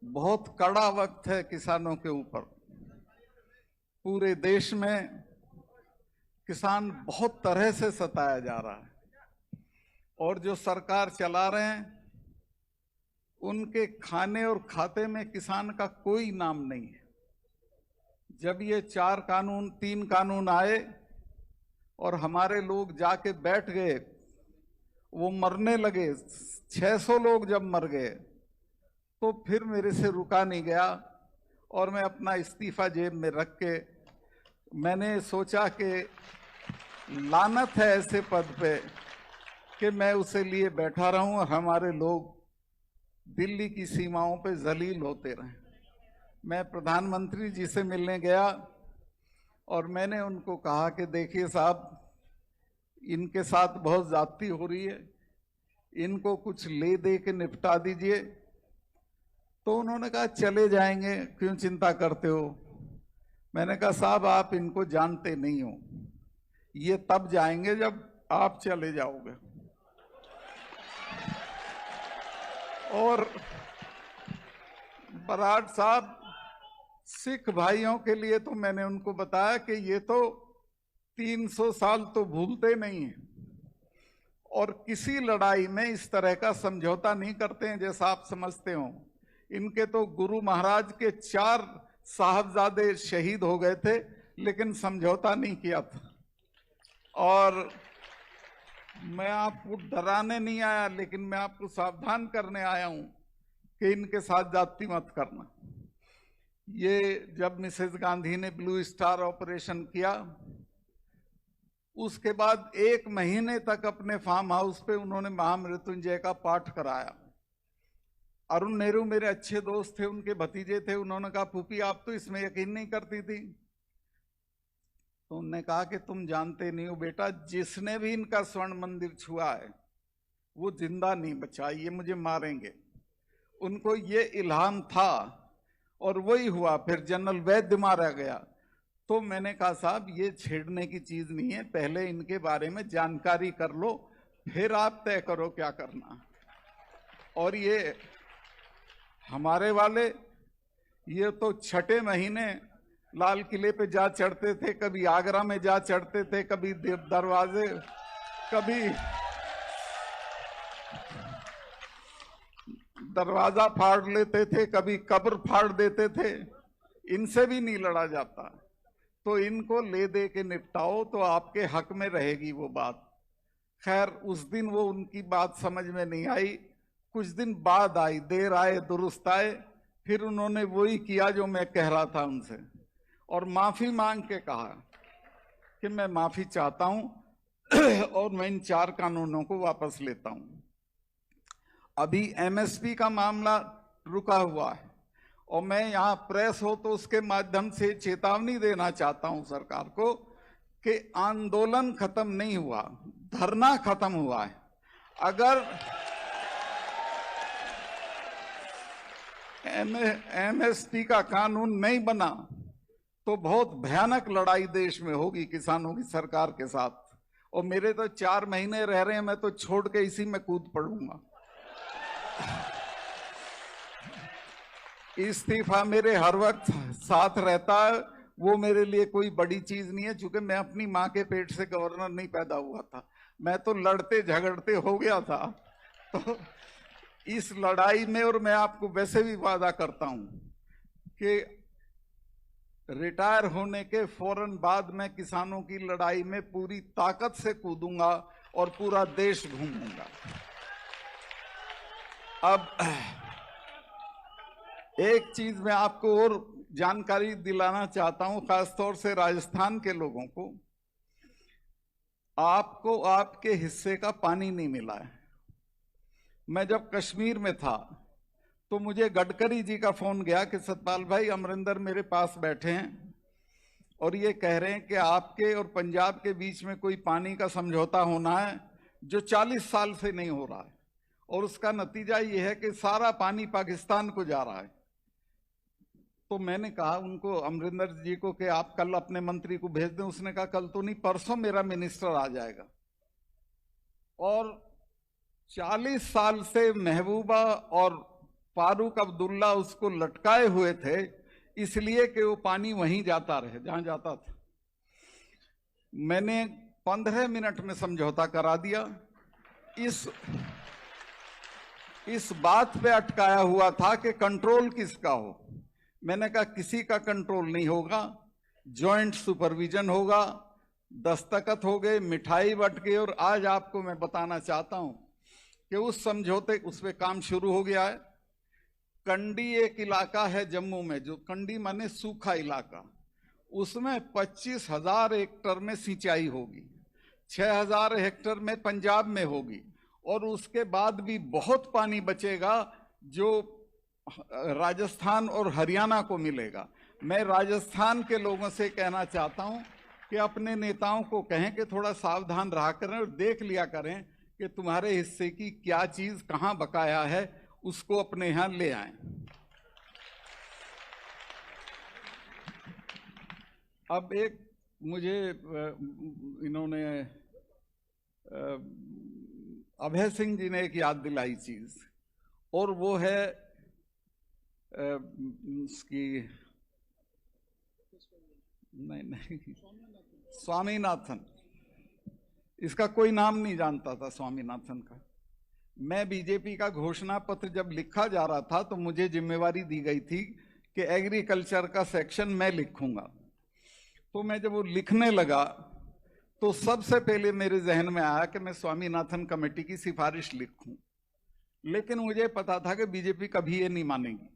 बहुत कड़ा वक्त है किसानों के ऊपर। पूरे देश में किसान बहुत तरह से सताया जा रहा है और जो सरकार चला रहे हैं उनके खाने और खाते में किसान का कोई नाम नहीं है। जब ये 3 कानून आए और हमारे लोग जाके बैठ गए, वो मरने लगे, 600 लोग जब मर गए, तो फिर मेरे से रुका नहीं गया और मैं अपना इस्तीफा जेब में रख के मैंने सोचा कि लानत है ऐसे पद पे कि मैं उसे लिए बैठा रहूं और हमारे लोग दिल्ली की सीमाओं पे जलील होते रहें। मैं प्रधानमंत्री जी से मिलने गया और मैंने उनको कहा कि देखिए साहब, इनके साथ बहुत ज्यादती हो रही है, इनको कुछ ले दे के निपटा दीजिए। तो उन्होंने कहा चले जाएंगे, क्यों चिंता करते हो। मैंने कहा साहब, आप इनको जानते नहीं हो, ये तब जाएंगे जब आप चले जाओगे। और बराड़ साहब, सिख भाइयों के लिए तो मैंने उनको बताया कि ये तो 300 साल तो भूलते नहीं हैं और किसी लड़ाई में इस तरह का समझौता नहीं करते हैं जैसा आप समझते हो। इनके तो गुरु महाराज के 4 साहबजादे शहीद हो गए थे, लेकिन समझौता नहीं किया था। और मैं आपको डराने नहीं आया, लेकिन मैं आपको सावधान करने आया हूं कि इनके साथ जाति मत करना। ये जब मिसेस गांधी ने ब्लू स्टार ऑपरेशन किया, उसके बाद 1 महीने तक अपने फार्म हाउस पे उन्होंने महामृत्युंजय का पाठ कराया। अरुण नेहरू मेरे अच्छे दोस्त थे, उनके भतीजे थे। उन्होंने कहा फूफी आप तो इसमें यकीन नहीं करती थी। तो उन्होंने कहा कि तुम जानते नहीं हो बेटा, जिसने भी इनका स्वर्ण मंदिर छुआ है वो जिंदा नहीं बचा, ये मुझे मारेंगे। उनको ये इल्हाम था और वही हुआ। फिर जनरल वैद्य मारा गया। तो मैंने कहा साहब, ये छेड़ने की चीज नहीं है, पहले इनके बारे में जानकारी कर लो, फिर आप तय करो क्या करना। और ये हमारे वाले, ये तो 6ठे महीने लाल किले पे जा चढ़ते थे, कभी आगरा में जा चढ़ते थे, कभी दरवाजे, कभी दरवाजा फाड़ लेते थे, कभी कब्र फाड़ देते थे। इनसे भी नहीं लड़ा जाता। तो इनको ले दे के निपटाओ तो आपके हक में रहेगी वो बात। खैर, उस दिन वो उनकी बात समझ में नहीं आई। कुछ दिन बाद आई, देर आए दुरुस्त आए। फिर उन्होंने वही किया जो मैं कह रहा था उनसे, और माफी मांग के कहा कि मैं माफी चाहता हूं और मैं इन 4 कानूनों को वापस लेता हूं। अभी एमएसपी का मामला रुका हुआ है और मैं यहां प्रेस हो तो उसके माध्यम से चेतावनी देना चाहता हूं सरकार को कि आंदोलन खत्म नहीं हुआ, धरना खत्म हुआ है। अगर एमएसपी का कानून नहीं बना तो बहुत भयानक लड़ाई देश में होगी किसानों की सरकार के साथ। और मेरे तो 4 महीने रह रहे हैं, मैं तो छोड़ के इसी में कूद पड़ूंगा। इस्तीफा मेरे हर वक्त साथ रहता है, वो मेरे लिए कोई बड़ी चीज नहीं है, क्योंकि मैं अपनी माँ के पेट से गवर्नर नहीं पैदा हुआ था। मैं तो लड़ते झगड़ते हो गया था। तो इस लड़ाई में, और मैं आपको वैसे भी वादा करता हूं कि रिटायर होने के फौरन बाद मैं किसानों की लड़ाई में पूरी ताकत से कूदूंगा और पूरा देश घूमूंगा। अब एक चीज मैं आपको और जानकारी दिलाना चाहता हूं, खासतौर से राजस्थान के लोगों को। आपको आपके हिस्से का पानी नहीं मिला है। मैं जब कश्मीर में था तो मुझे गडकरी जी का फोन गया कि सतपाल भाई, अमरिंदर मेरे पास बैठे हैं और ये कह रहे हैं कि आपके और पंजाब के बीच में कोई पानी का समझौता होना है जो 40 साल से नहीं हो रहा है, और उसका नतीजा ये है कि सारा पानी पाकिस्तान को जा रहा है। तो मैंने कहा उनको, अमरिंदर जी को, कि आप कल अपने मंत्री को भेज दें। उसने कहा कल तो नहीं, परसों मेरा मिनिस्टर आ जाएगा। और 40 साल से महबूबा और फारूक अब्दुल्ला उसको लटकाए हुए थे, इसलिए कि वो पानी वहीं जाता रहे जहां जाता था। मैंने 15 मिनट में समझौता करा दिया। इस बात पे अटकाया हुआ था कि कंट्रोल किसका हो। मैंने कहा किसी का कंट्रोल नहीं होगा, जॉइंट सुपरविजन होगा। दस्तखत हो गए, मिठाई बट गई, और आज आपको मैं बताना चाहता हूं कि उस समझौते उस पे काम शुरू हो गया है। कंडी एक इलाका है जम्मू में, जो कंडी माने सूखा इलाका, उसमें 25,000 हेक्टेयर में सिंचाई होगी, 6,000 हेक्टेयर में पंजाब में होगी, और उसके बाद भी बहुत पानी बचेगा जो राजस्थान और हरियाणा को मिलेगा। मैं राजस्थान के लोगों से कहना चाहता हूं कि अपने नेताओं को कहें कि थोड़ा सावधान रहा करें और देख लिया करें कि तुम्हारे हिस्से की क्या चीज कहां बकाया है, उसको अपने यहां ले आएं। अब एक मुझे इन्होंने अभय सिंह जी ने एक याद दिलाई चीज, और वो है उसकी नहीं स्वामीनाथन। इसका कोई नाम नहीं जानता था स्वामीनाथन का। मैं बीजेपी का घोषणा पत्र जब लिखा जा रहा था तो मुझे जिम्मेवारी दी गई थी कि एग्रीकल्चर का सेक्शन मैं लिखूंगा। तो मैं जब वो लिखने लगा तो सबसे पहले मेरे जहन में आया कि मैं स्वामीनाथन कमेटी की सिफारिश लिखूं, लेकिन मुझे पता था कि बीजेपी कभी ये नहीं मानेगी।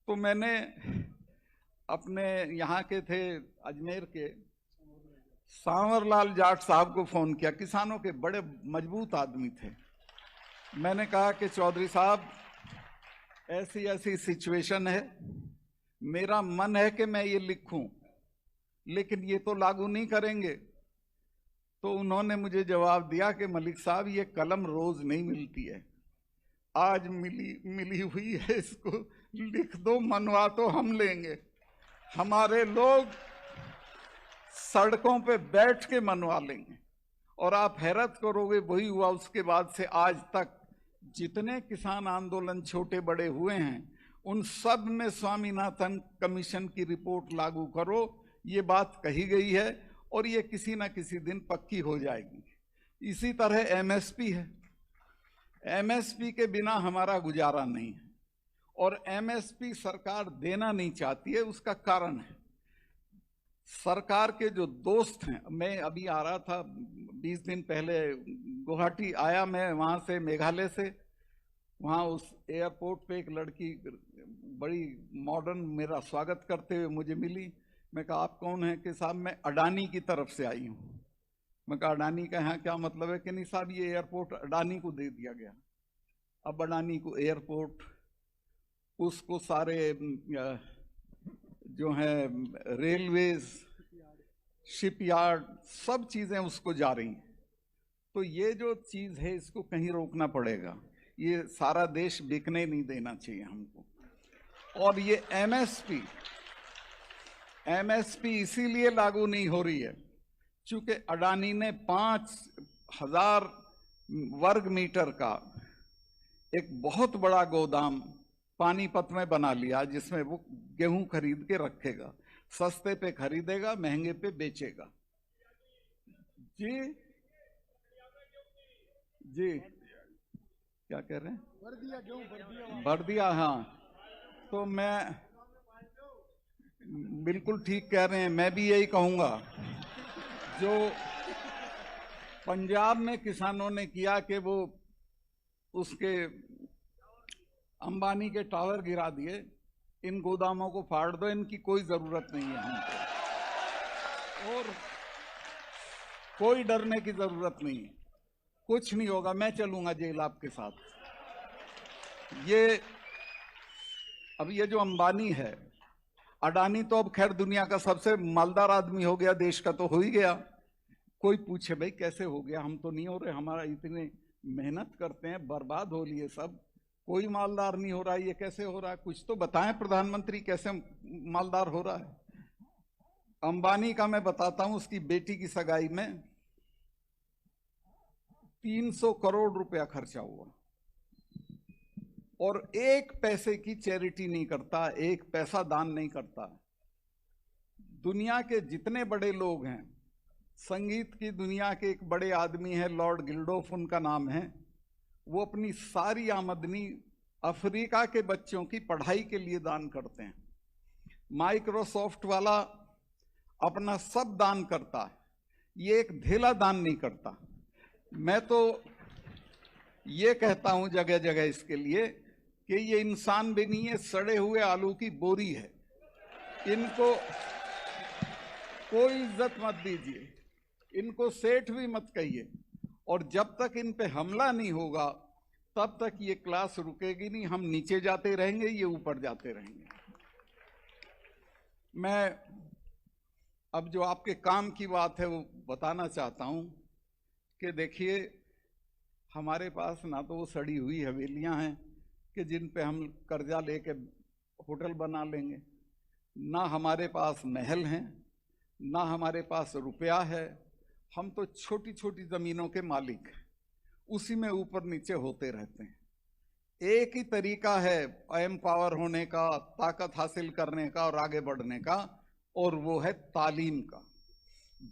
तो मैंने अपने यहाँ के थे अजमेर के सांवरलाल जाट साहब को फोन किया, किसानों के बड़े मजबूत आदमी थे। मैंने कहा कि चौधरी साहब ऐसी ऐसी सिचुएशन है, मेरा मन है कि मैं ये लिखूं, लेकिन ये तो लागू नहीं करेंगे। तो उन्होंने मुझे जवाब दिया कि मलिक साहब ये कलम रोज नहीं मिलती है, आज मिली हुई है, इसको लिख दो, मनवा तो हम लेंगे। हमारे लोग सड़कों पे बैठ के मनवा लेंगे। और आप हैरत करोगे, वही हुआ। उसके बाद से आज तक जितने किसान आंदोलन छोटे बड़े हुए हैं, उन सब में स्वामीनाथन कमीशन की रिपोर्ट लागू करो, ये बात कही गई है, और ये किसी ना किसी दिन पक्की हो जाएगी। इसी तरह एमएसपी है। एमएसपी के बिना हमारा गुजारा नहीं है, और एमएसपी सरकार देना नहीं चाहती है। उसका कारण है सरकार के जो दोस्त हैं। मैं अभी आ रहा था 20 दिन पहले गुवाहाटी आया, मैं वहां से मेघालय से। वहां उस एयरपोर्ट पे एक लड़की बड़ी मॉडर्न मेरा स्वागत करते हुए मुझे मिली। मैं कहा आप कौन हैं? कि साहब मैं अडानी की तरफ से आई हूँ। मैं कहा अडानी का यहाँ क्या मतलब है? कि नहीं साहब ये एयरपोर्ट अडानी को दे दिया गया। अब अडानी को एयरपोर्ट, उसको सारे जो है रेलवेज, शिपयार्ड, सब चीजें उसको जा रही हैं। तो ये जो चीज है इसको कहीं रोकना पड़ेगा। ये सारा देश बिकने नहीं देना चाहिए हमको। और ये एमएसपी इसीलिए लागू नहीं हो रही है क्योंकि अडानी ने 5,000 वर्ग मीटर का एक बहुत बड़ा गोदाम पानीपत में बना लिया, जिसमें वो गेहूं खरीद के रखेगा। सस्ते पे खरीदेगा, महंगे पे बेचेगा। जी जी क्या कह रहे हैं? भर दिया। हाँ, तो मैं बिल्कुल ठीक कह रहे हैं। मैं भी यही कहूंगा, जो पंजाब में किसानों ने किया कि वो उसके अंबानी के टावर गिरा दिए, इन गोदामों को फाड़ दो, इनकी कोई जरूरत नहीं है हमको, और कोई डरने की जरूरत नहीं है। कुछ नहीं होगा, मैं चलूंगा जेल आपके साथ। अब ये जो अंबानी है, अडानी तो अब खैर दुनिया का सबसे मालदार आदमी हो गया, देश का तो हो ही गया। कोई पूछे भाई कैसे हो गया? हम तो नहीं हो रहे, हमारा इतने मेहनत करते हैं, बर्बाद हो लिए सब, कोई मालदार नहीं हो रहा, ये कैसे हो रहा है? कुछ तो बताएं प्रधानमंत्री, कैसे मालदार हो रहा है? अंबानी का मैं बताता हूं। उसकी बेटी की सगाई में 300 करोड़ रुपया खर्चा हुआ। और एक पैसे की चैरिटी नहीं करता, एक पैसा दान नहीं करता। दुनिया के जितने बड़े लोग हैं, संगीत की दुनिया के एक बड़े आदमी हैं, लॉर्ड गिल्डोफ उनका नाम है, वो अपनी सारी आमदनी अफ्रीका के बच्चों की पढ़ाई के लिए दान करते हैं। माइक्रोसॉफ्ट वाला अपना सब दान करता है, ये एक धेला दान नहीं करता। मैं तो ये कहता हूं जगह जगह इसके लिए कि ये इंसान भी नहीं है, सड़े हुए आलू की बोरी है। इनको कोई इज्जत मत दीजिए, इनको सेठ भी मत कहिए, और जब तक इन पे हमला नहीं होगा तब तक ये क्लास रुकेगी नहीं। हम नीचे जाते रहेंगे, ये ऊपर जाते रहेंगे। मैं अब जो आपके काम की बात है वो बताना चाहता हूं कि देखिए, हमारे पास ना तो वो सड़ी हुई हवेलियां हैं कि जिन पे हम कर्जा लेके होटल बना लेंगे, ना हमारे पास महल हैं, ना हमारे पास रुपया है। हम तो छोटी छोटी जमीनों के मालिक हैं, उसी में ऊपर नीचे होते रहते हैं। एक ही तरीका है एम्पावर होने का, ताकत हासिल करने का और आगे बढ़ने का, और वो है तालीम का।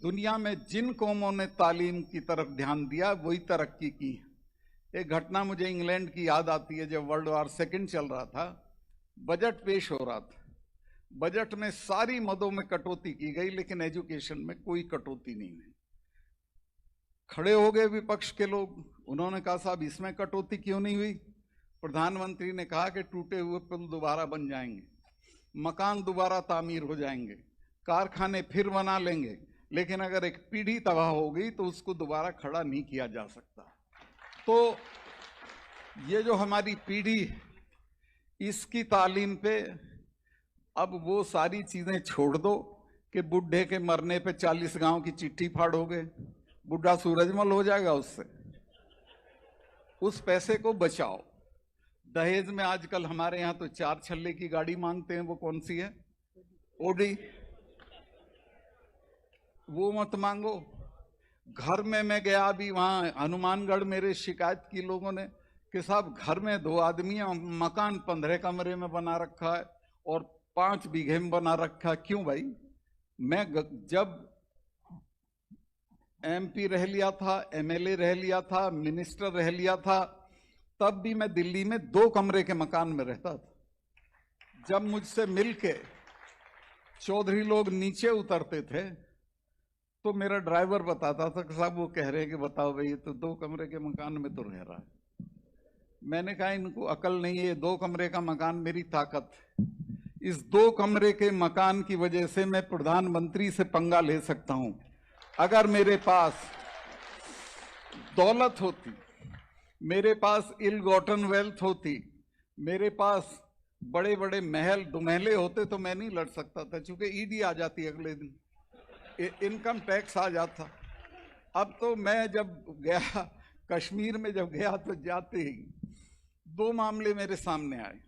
दुनिया में जिन कौमों ने तालीम की तरफ ध्यान दिया वही तरक्की की है। एक घटना मुझे इंग्लैंड की याद आती है, जब वर्ल्ड वॉर सेकंड चल रहा था, बजट पेश हो रहा था। बजट में सारी मदों में कटौती की गई, लेकिन एजुकेशन में कोई कटौती नहीं है। खड़े हो गए विपक्ष के लोग, उन्होंने कहा साहब इसमें कटौती क्यों नहीं हुई? प्रधानमंत्री ने कहा कि टूटे हुए पुल दोबारा बन जाएंगे, मकान दोबारा तामीर हो जाएंगे, कारखाने फिर बना लेंगे, लेकिन अगर एक पीढ़ी तबाह हो गई तो उसको दोबारा खड़ा नहीं किया जा सकता। तो ये जो हमारी पीढ़ी, इसकी तालीम पे अब वो सारी चीजें छोड़ दो कि बुढ़े के मरने पे 40 गांव की चिट्ठी फाड़ोगे, बुढ़ा सूरजमल हो जाएगा उससे। उस पैसे को बचाओ। दहेज में आजकल हमारे यहाँ तो 4 छल्ले की गाड़ी मांगते हैं, वो कौन सी है? ओडी। वो मत मांगो। घर में मैं गया अभी, वहां हनुमानगढ़ मेरे शिकायत की लोगों ने कि साहब घर में 2 आदमियां, मकान 15 कमरे में बना रखा है और 5 बीघे में बना रखा। क्यों भाई? मैं जब एमपी रह लिया था, एमएलए रह लिया था, मिनिस्टर रह लिया था, तब भी मैं दिल्ली में 2 कमरे के मकान में रहता था। जब मुझसे मिलके चौधरी लोग नीचे उतरते थे तो मेरा ड्राइवर बताता था कि साहब वो कह रहे हैं कि बताओ भाई, ये तो 2 कमरे के मकान में तो रह रहा है। मैंने कहा इनको अकल नहीं है, 2 कमरे का मकान मेरी ताकत है। इस 2 कमरे के मकान की वजह से मैं प्रधानमंत्री से पंगा ले सकता हूं। अगर मेरे पास दौलत होती, मेरे पास इल गॉटन वेल्थ होती, मेरे पास बड़े बड़े महल दुमहले होते तो मैं नहीं लड़ सकता था, क्योंकि ईडी आ जाती अगले दिन, इनकम टैक्स आ जाता। अब तो मैं जब गया कश्मीर में, जब गया तो जाते ही 2 मामले मेरे सामने आए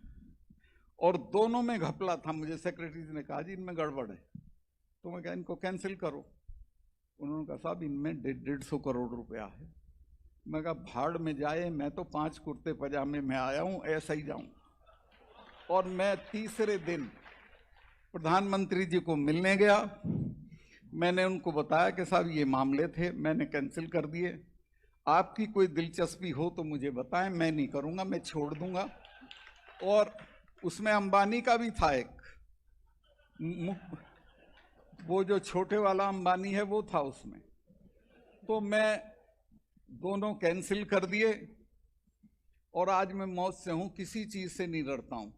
और दोनों में घपला था। मुझे सेक्रेटरी ने कहा जी इनमें गड़बड़ है, तो मैं कहा इनको कैंसिल करो। उन्होंने कहा साहब इनमें 150 करोड़ रुपया है। मैं कहा भाड़ में जाए, मैं तो 5 कुर्ते पजामे में आया हूं, ऐसा ही जाऊं। और मैं तीसरे दिन प्रधानमंत्री जी को मिलने गया। मैंने उनको बताया कि साहब ये मामले थे, मैंने कैंसिल कर दिए। आपकी कोई दिलचस्पी हो तो मुझे बताएं, मैं नहीं करूंगा, मैं छोड़ दूंगा। और उसमें अंबानी का भी था एक, वो जो छोटे वाला अंबानी है वो था उसमें। तो मैं दोनों कैंसिल कर दिए और आज मैं मौत से हूं, किसी चीज से नहीं डरता हूं।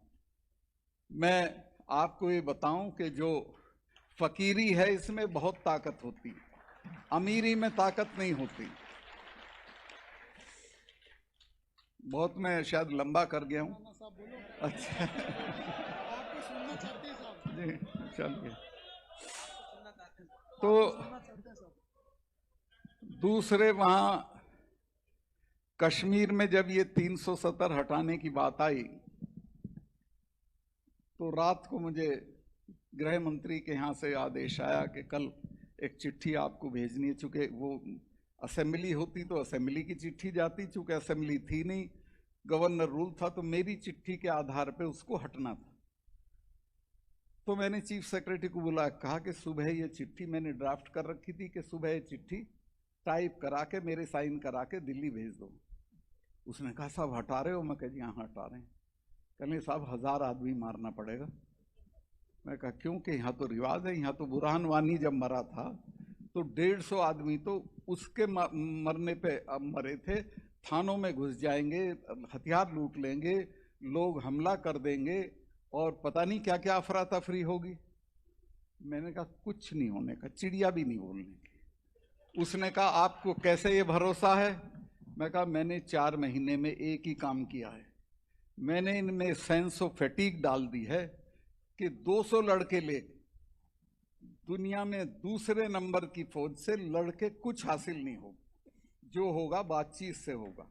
मैं आपको ये बताऊं कि जो फकीरी है इसमें बहुत ताकत होती है, अमीरी में ताकत नहीं होती। बहुत मैं शायद लंबा कर गया हूं। अच्छा जी, चलिए। तो दूसरे, वहां कश्मीर में जब ये 370 हटाने की बात आई तो रात को मुझे गृह मंत्री के यहाँ से आदेश आया कि कल एक चिट्ठी आपको भेजनी है। चूंकि वो असेंबली होती तो असेंबली की चिट्ठी जाती, चूंकि असेंबली थी नहीं गवर्नर रूल था, तो मेरी चिट्ठी के आधार पे उसको हटना था। तो मैंने चीफ सेक्रेटरी को बुला कहा कि सुबह ये चिट्ठी मैंने ड्राफ्ट कर रखी थी कि सुबह ये चिट्ठी टाइप करा के मेरे साइन करा के दिल्ली भेज दो। उसने कहा साहब हटा रहे हो? मैं कहा जी हाँ हटा रहे हैं। कहने साहब 1000 आदमी मारना पड़ेगा। मैं कहा क्यों? कि यहाँ तो रिवाज है, यहाँ तो बुरहान वानी जब मरा था तो 150 आदमी तो उसके मरने पे मरे थे। थानों में घुस जाएंगे, हथियार लूट लेंगे, लोग हमला कर देंगे और पता नहीं क्या क्या अफरा तफरी होगी। मैंने कहा कुछ नहीं होने का, चिड़िया भी नहीं बोलने की। उसने कहा आपको कैसे ये भरोसा है? मैं कहा मैंने 4 महीने में एक ही काम किया है, मैंने इनमें सेंस ऑफ फैटिग डाल दी है कि 200 लड़के ले दुनिया में दूसरे नंबर की फौज से लड़के कुछ हासिल नहीं होगा, जो होगा बातचीत से होगा,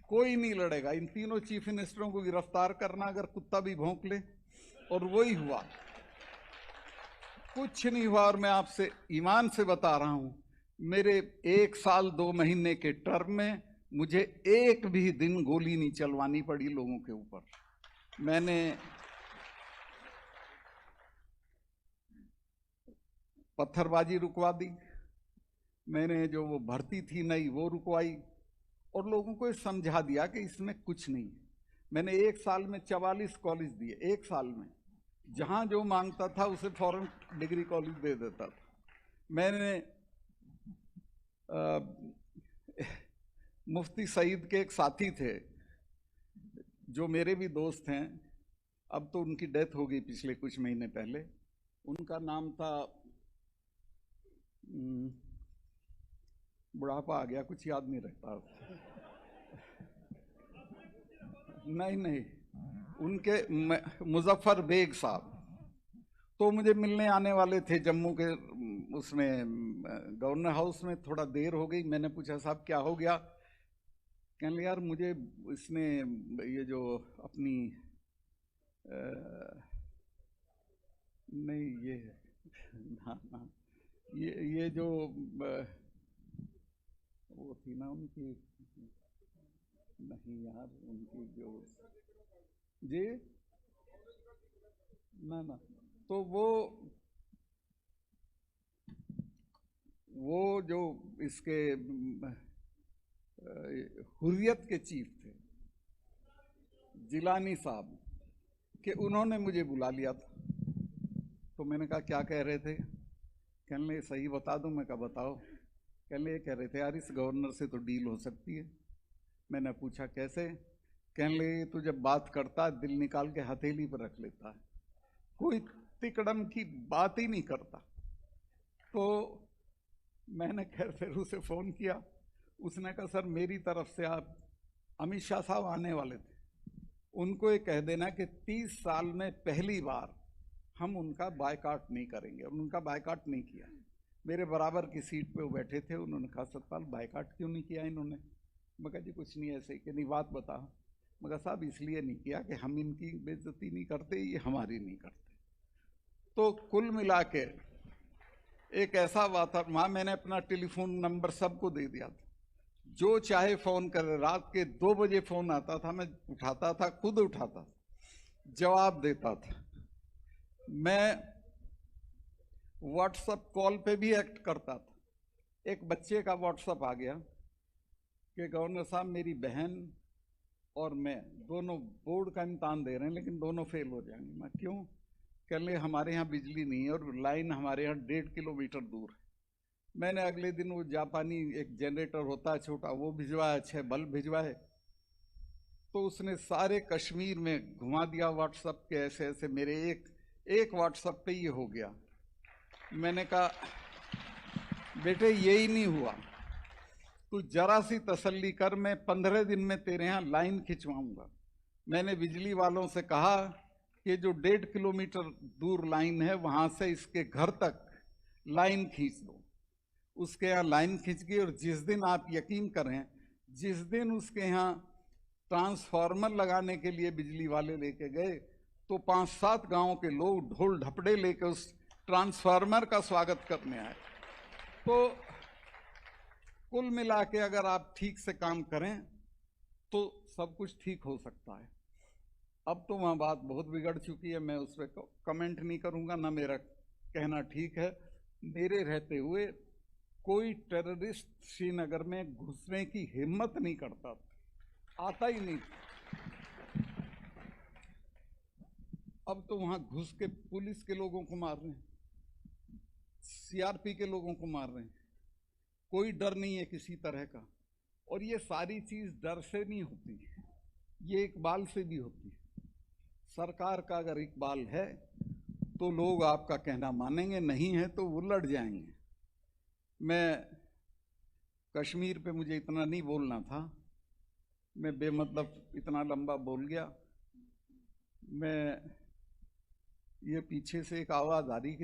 कोई नहीं लड़ेगा। इन तीनों चीफ मिनिस्टरों को गिरफ्तार करना अगर कुत्ता भी भौंक ले, और वही हुआ, कुछ नहीं हुआ। और मैं आपसे ईमान से बता रहा हूं, मेरे 1 साल 2 महीने के टर्म में मुझे एक भी दिन गोली नहीं चलवानी पड़ी लोगों के ऊपर। मैंने पत्थरबाजी रुकवा दी, मैंने जो वो भर्ती थी नई वो रुकवाई, और लोगों को समझा दिया कि इसमें कुछ नहीं है। मैंने 1 साल में 44 कॉलेज दिए, 1 साल में। जहां जो मांगता था उसे फौरन डिग्री कॉलेज दे देता था। मैंने मुफ्ती सईद के एक साथी थे जो मेरे भी दोस्त हैं, अब तो उनकी डेथ हो गई पिछले कुछ महीने पहले। उनका नाम था, बुढ़ापा आ गया, कुछ याद नहीं रहता। नहीं, उनके मुजफ्फर बेग साहब तो मुझे मिलने आने वाले थे जम्मू के उसमें गवर्नर हाउस में। थोड़ा देर हो गई, मैंने पूछा साहब क्या हो गया? कहने यार मुझे इसने ये जो अपनी नहीं ये ना ये जो वो थी ना उनकी, नहीं यार उनकी जो जी ना तो वो जो इसके हुर्रियत के चीफ थे जिलानी साहब कि उन्होंने मुझे बुला लिया था। तो मैंने कहा क्या कह रहे थे? कहने सही बता दूं? मैं कहा बताओ। कहने ये कह रहे थे यार इस गवर्नर से तो डील हो सकती है। मैंने पूछा कैसे? कहने लगे तो जब बात करता दिल निकाल के हथेली पर रख लेता है, कोई तिकड़म की बात ही नहीं करता। तो मैंने खैर फिर उसे फ़ोन किया। उसने कहा सर मेरी तरफ से आप, अमित शाह साहब आने वाले थे, उनको ये कह देना कि 30 साल में पहली बार हम उनका बायकाट नहीं करेंगे। और उनका बायकाट नहीं किया। मेरे बराबर की सीट पे वो बैठे थे, उन्होंने कहा सतपाल बायकाट क्यों नहीं किया इन्होंने? मैं कहा जी कुछ नहीं ऐसे ही। कि नहीं बात बता। मैं कहा साहब इसलिए नहीं किया कि हम इनकी बेइज्जती नहीं करते, ये हमारी नहीं करते। तो कुल मिला के एक ऐसा वातावरण, वहाँ मैंने अपना टेलीफोन नंबर सबको दे दिया था, जो चाहे फ़ोन करे। रात के 2 बजे फ़ोन आता था, मैं उठाता था, खुद उठाता था, जवाब देता था। मैं व्हाट्सएप कॉल पे भी एक्ट करता था। एक बच्चे का व्हाट्सएप आ गया कि गवर्नर साहब मेरी बहन और मैं दोनों बोर्ड का इम्तहान दे रहे हैं लेकिन दोनों फेल हो जाएंगे। मैं क्यों? कहने हमारे यहाँ बिजली नहीं है और लाइन हमारे यहाँ 1.5 किलोमीटर दूर है। मैंने अगले दिन वो जापानी एक जनरेटर होता है छोटा, वो भिजवाया, 6 बल्ब भिजवाए। तो उसने सारे कश्मीर में घुमा दिया व्हाट्सएप के ऐसे ऐसे। मेरे एक व्हाट्सएप पे ये हो गया। मैंने कहा बेटे यही नहीं हुआ, तू जरा सी तसल्ली कर, मैं 15 दिन में तेरे यहाँ लाइन खिंचवाऊंगा। मैंने बिजली वालों से कहा कि जो 1.5 किलोमीटर दूर लाइन है वहां से इसके घर तक लाइन खींच दो। उसके यहाँ लाइन खींच गई, और जिस दिन आप यकीन करें, जिस दिन उसके यहाँ ट्रांसफार्मर लगाने के लिए बिजली वाले लेके गए तो 5-7 गांवों के लोग ढोल ढपड़े लेके उस ट्रांसफार्मर का स्वागत करने आए। तो कुल मिला के अगर आप ठीक से काम करें तो सब कुछ ठीक हो सकता है। अब तो वहाँ बात बहुत बिगड़ चुकी है, मैं उस पर कमेंट नहीं करूँगा, ना मेरा कहना ठीक है। मेरे रहते हुए कोई टेररिस्ट श्रीनगर में घुसने की हिम्मत नहीं करता, आता ही नहीं। अब तो वहाँ घुस के पुलिस के लोगों को मार रहे हैं, सीआरपी के लोगों को मार रहे हैं, कोई डर नहीं है किसी तरह का। और ये सारी चीज डर से नहीं होती, ये इकबाल से भी होती है। सरकार का अगर इकबाल है तो लोग आपका कहना मानेंगे, नहीं है तो वो लड़ जाएंगे। मैं कश्मीर पे मुझे इतना नहीं बोलना था, मैं बेमतलब इतना लंबा बोल गया। मैं ये पीछे से एक आवाज़ आ रही कि